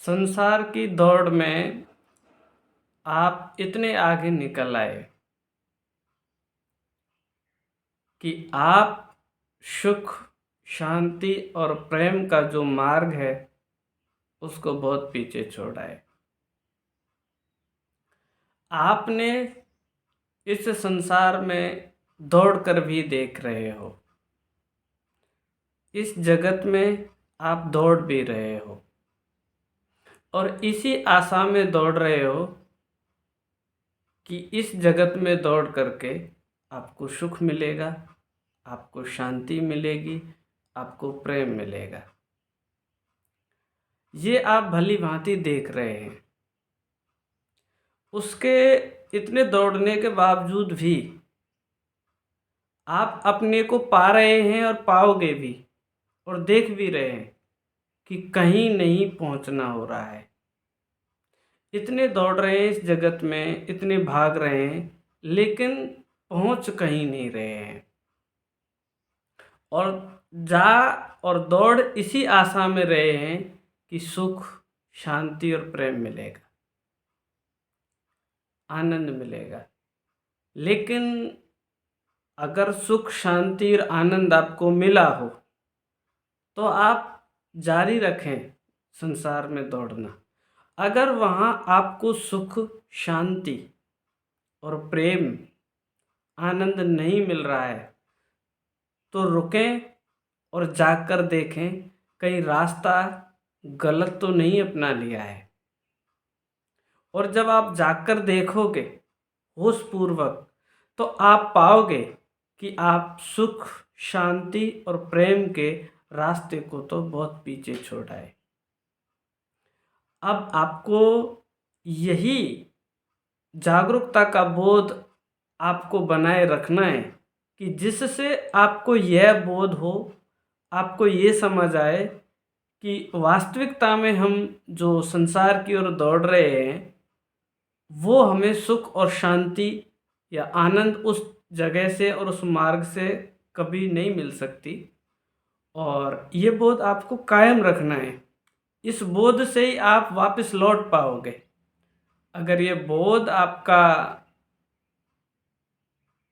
संसार की दौड़ में आप इतने आगे निकल आए कि आप सुख, शांति और प्रेम का जो मार्ग है उसको बहुत पीछे छोड़ आए। आपने इस संसार में दौड़ कर भी देख रहे हो, इस जगत में आप दौड़ भी रहे हो और इसी आशा में दौड़ रहे हो कि इस जगत में दौड़ करके आपको सुख मिलेगा, आपको शांति मिलेगी, आपको प्रेम मिलेगा। ये आप भली भांति देख रहे हैं। उसके इतने दौड़ने के बावजूद भी आप अपने को पा रहे हैं और पाओगे भी, और देख भी रहे हैं कि कहीं नहीं पहुंचना हो रहा है। इतने दौड़ रहे हैं इस जगत में, इतने भाग रहे हैं, लेकिन पहुंच कहीं नहीं रहे हैं। और जा और दौड़ इसी आशा में रहे हैं कि सुख, शांति और प्रेम मिलेगा, आनंद मिलेगा। लेकिन अगर सुख, शांति और आनंद आपको मिला हो तो आप जारी रखें संसार में दौड़ना। अगर वहाँ आपको सुख, शांति और प्रेम, आनंद नहीं मिल रहा है तो रुकें और जाकर देखें कहीं रास्ता गलत तो नहीं अपना लिया है। और जब आप जाकर देखोगे होशपूर्वक तो आप पाओगे कि आप सुख, शांति और प्रेम के रास्ते को तो बहुत पीछे छोड़ आए। अब आपको यही जागरूकता का बोध आपको बनाए रखना है कि जिससे आपको यह बोध हो, आपको ये समझ आए कि वास्तविकता में हम जो संसार की ओर दौड़ रहे हैं वो हमें सुख और शांति या आनंद उस जगह से और उस मार्ग से कभी नहीं मिल सकती। और ये बोध आपको कायम रखना है। इस बोध से ही आप वापस लौट पाओगे। अगर ये बोध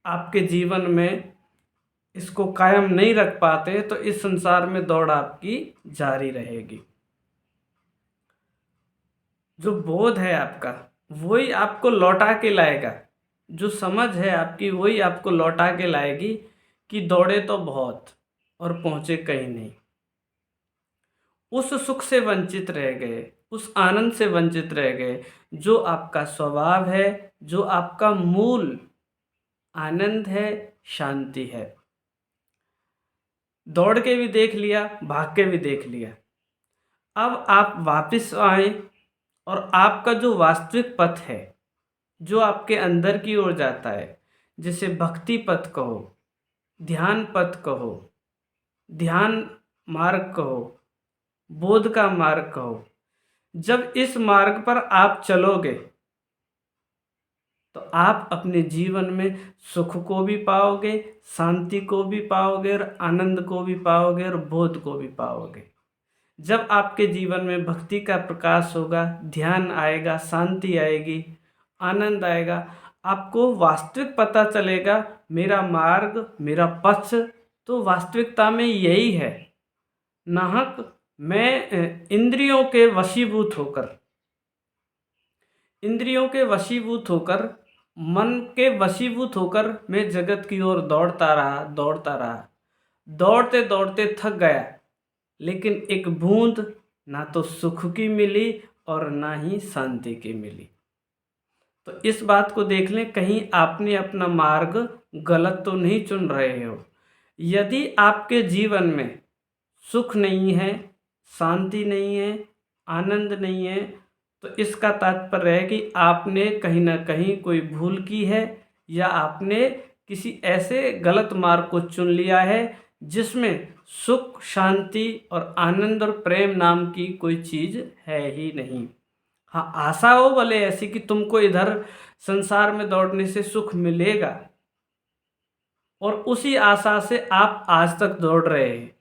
आपके जीवन में इसको कायम नहीं रख पाते तो इस संसार में दौड़ आपकी जारी रहेगी। जो बोध है आपका वही आपको लौटा के लाएगा, जो समझ है आपकी वही आपको लौटा के लाएगी कि दौड़े तो बहुत और पहुंचे कहीं नहीं। उस सुख से वंचित रह गए, उस आनंद से वंचित रह गए जो आपका स्वभाव है, जो आपका मूल आनंद है, शांति है। दौड़ के भी देख लिया, भाग के भी देख लिया। अब आप वापस आए और आपका जो वास्तविक पथ है, जो आपके अंदर की ओर जाता है, जिसे भक्ति पथ कहो, ध्यान पथ कहो, ध्यान मार्ग कहो, बोध का मार्ग कहो, जब इस मार्ग पर आप चलोगे तो आप अपने जीवन में सुख को भी पाओगे, शांति को भी पाओगे और आनंद को भी पाओगे और बोध को भी पाओगे। जब आपके जीवन में भक्ति का प्रकाश होगा, ध्यान आएगा, शांति आएगी, आनंद आएगा, आपको वास्तविक पता चलेगा मेरा मार्ग, मेरा पथ तो वास्तविकता में यही है। नाहक मैं इंद्रियों के वशीभूत होकर, मन के वशीभूत होकर मैं जगत की ओर दौड़ता रहा। दौड़ते दौड़ते थक गया, लेकिन एक बूंद ना तो सुख की मिली और ना ही शांति की मिली। तो इस बात को देख लें, कहीं आपने अपना मार्ग गलत तो नहीं चुन रहे हो। यदि आपके जीवन में सुख नहीं है, शांति नहीं है, आनंद नहीं है, तो इसका तात्पर्य है कि आपने कहीं ना कहीं कोई भूल की है या आपने किसी ऐसे गलत मार्ग को चुन लिया है जिसमें सुख, शांति और आनंद और प्रेम नाम की कोई चीज़ है ही नहीं। हाँ, आशा हो भले ऐसी कि तुमको इधर संसार में दौड़ने से सुख मिलेगा, और उसी आशा से आप आज तक दौड़ रहे हैं।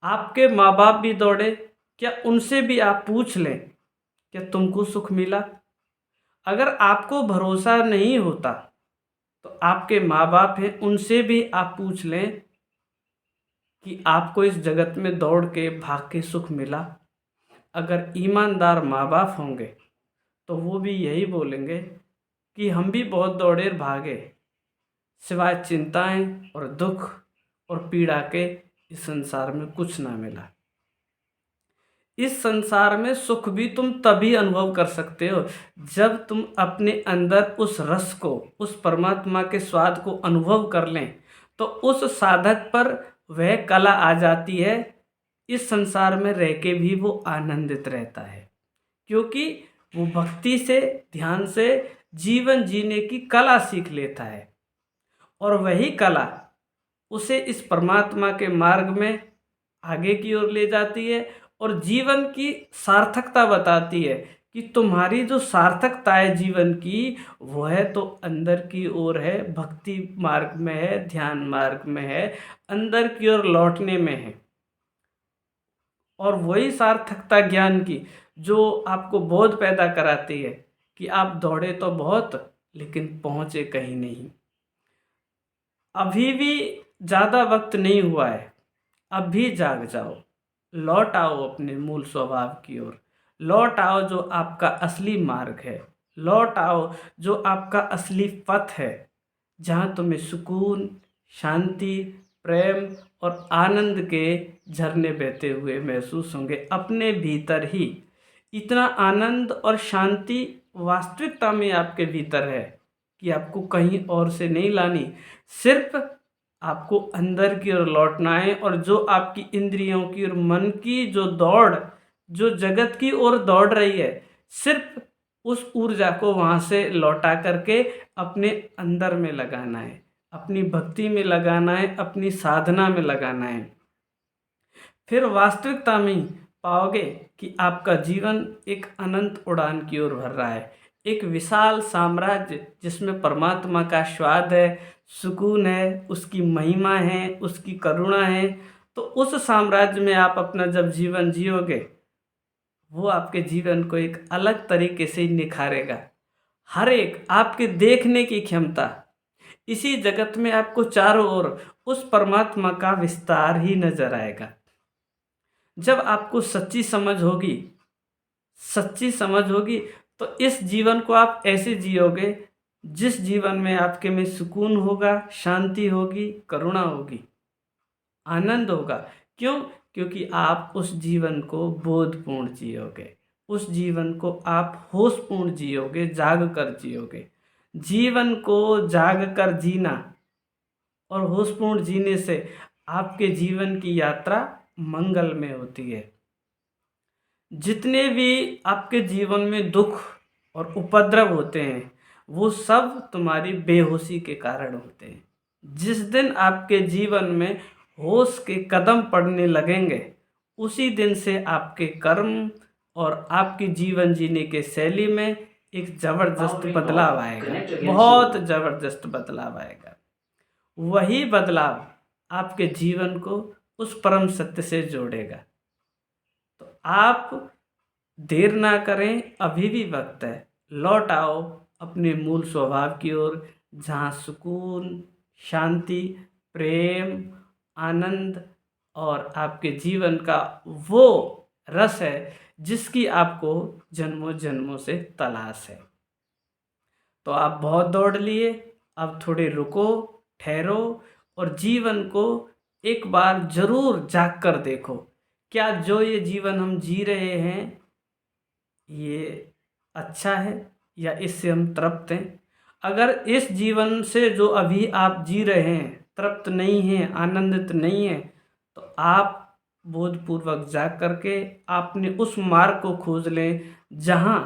आपके माँ बाप भी दौड़े, क्या उनसे भी आप पूछ लें, क्या तुमको सुख मिला? अगर आपको भरोसा नहीं होता तो आपके माँ बाप हैं, उनसे भी आप पूछ लें कि आपको इस जगत में दौड़ के भाग के सुख मिला। अगर ईमानदार माँ बाप होंगे तो वो भी यही बोलेंगे कि हम भी बहुत दौड़े भागे, सिवाय चिंताएं और दुख और पीड़ा के इस संसार में कुछ ना मिला। इस संसार में सुख भी तुम तभी अनुभव कर सकते हो जब तुम अपने अंदर उस रस को, उस परमात्मा के स्वाद को अनुभव कर लें, तो उस साधक पर वह कला आ जाती है, इस संसार में रह के भी वो आनंदित रहता है, क्योंकि वो भक्ति से, ध्यान से जीवन जीने की कला सीख लेता है। और वही कला उसे इस परमात्मा के मार्ग में आगे की ओर ले जाती है और जीवन की सार्थकता बताती है कि तुम्हारी जो सार्थकता है जीवन की, वो है तो अंदर की ओर है, भक्ति मार्ग में है, ध्यान मार्ग में है, अंदर की ओर लौटने में है। और वही सार्थकता ज्ञान की जो आपको बोध पैदा कराती है कि आप दौड़े तो बहुत लेकिन पहुँचे कहीं नहीं। अभी भी ज़्यादा वक्त नहीं हुआ है, अब भी जाग जाओ, लौट आओ अपने मूल स्वभाव की ओर, लौट आओ जो आपका असली मार्ग है, लौट आओ जो आपका असली पथ है, जहाँ तुम्हें सुकून, शांति, प्रेम और आनंद के झरने बहते हुए महसूस होंगे अपने भीतर ही। इतना आनंद और शांति वास्तविकता में आपके भीतर है कि आपको कहीं और से नहीं लानी, सिर्फ आपको अंदर की ओर लौटना है। और जो आपकी इंद्रियों की और मन की जो दौड़, जो जगत की ओर दौड़ रही है, सिर्फ उस ऊर्जा को वहाँ से लौटा करके अपने अंदर में लगाना है, अपनी भक्ति में लगाना है, अपनी साधना में लगाना है। फिर वास्तविकता में पाओगे कि आपका जीवन एक अनंत उड़ान की ओर भर रहा है, एक विशाल साम्राज्य जिसमें परमात्मा का स्वाद है, सुकून है, उसकी महिमा है, उसकी करुणा है। तो उस साम्राज्य में आप अपना जब जीवन जियोगे, वो आपके जीवन को एक अलग तरीके से निखारेगा। हर एक आपके देखने की क्षमता, इसी जगत में आपको चारों ओर उस परमात्मा का विस्तार ही नजर आएगा। जब आपको सच्ची समझ होगी तो इस जीवन को आप ऐसे जियोगे जिस जीवन में आपके में सुकून होगा, शांति होगी, करुणा होगी, आनंद होगा। क्यों? क्योंकि आप उस जीवन को बोधपूर्ण जियोगे, उस जीवन को आप होशपूर्ण जियोगे, जाग कर जियोगे। जीवन को जाग कर जीना और होशपूर्ण जीने से आपके जीवन की यात्रा मंगल में होती है। जितने भी आपके जीवन में दुख और उपद्रव होते हैं, वो सब तुम्हारी बेहोशी के कारण होते हैं। जिस दिन आपके जीवन में होश के कदम पड़ने लगेंगे, उसी दिन से आपके कर्म और आपकी जीवन जीने के शैली में एक ज़बरदस्त बदलाव आएगा, बहुत ज़बरदस्त बदलाव आएगा। वही बदलाव आपके जीवन को उस परम सत्य से जोड़ेगा। तो आप देर ना करें, अभी भी वक्त है, लौट आओ अपने मूल स्वभाव की ओर, जहाँ सुकून, शांति, प्रेम, आनंद और आपके जीवन का वो रस है जिसकी आपको जन्मों जन्मों से तलाश है। तो आप बहुत दौड़ लिए, अब थोड़े रुको, ठहरो और जीवन को एक बार जरूर जाग कर देखो। क्या जो ये जीवन हम जी रहे हैं ये अच्छा है या इससे हम तृप्त हैं? अगर इस जीवन से जो अभी आप जी रहे हैं तृप्त नहीं हैं, आनंदित नहीं हैं, तो आप बोधपूर्वक जाग करके आपने उस मार्ग को खोज लें जहाँ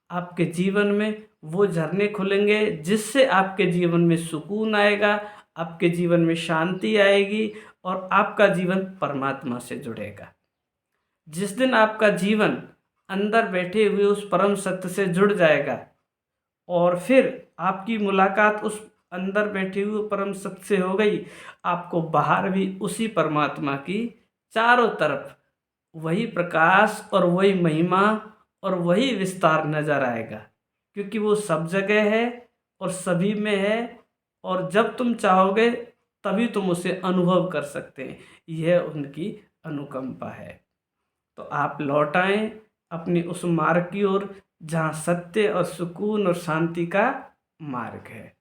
आपके जीवन में वो झरने खुलेंगे जिससे आपके जीवन में सुकून आएगा, आपके जीवन में शांति आएगी और आपका जीवन परमात्मा से जुड़ेगा। जिस दिन आपका जीवन अंदर बैठे हुए उस परम सत्य से जुड़ जाएगा और फिर आपकी मुलाकात उस अंदर बैठे हुए परम सत्य से हो गई, आपको बाहर भी उसी परमात्मा की चारों तरफ वही प्रकाश और वही महिमा और वही विस्तार नज़र आएगा, क्योंकि वो सब जगह है और सभी में है, और जब तुम चाहोगे तभी तुम उसे अनुभव कर सकते हैं। यह उनकी अनुकंपा है। तो आप लौट आएं अपनी उस मार्ग की ओर जहाँ सत्य और सुकून और शांति का मार्ग है।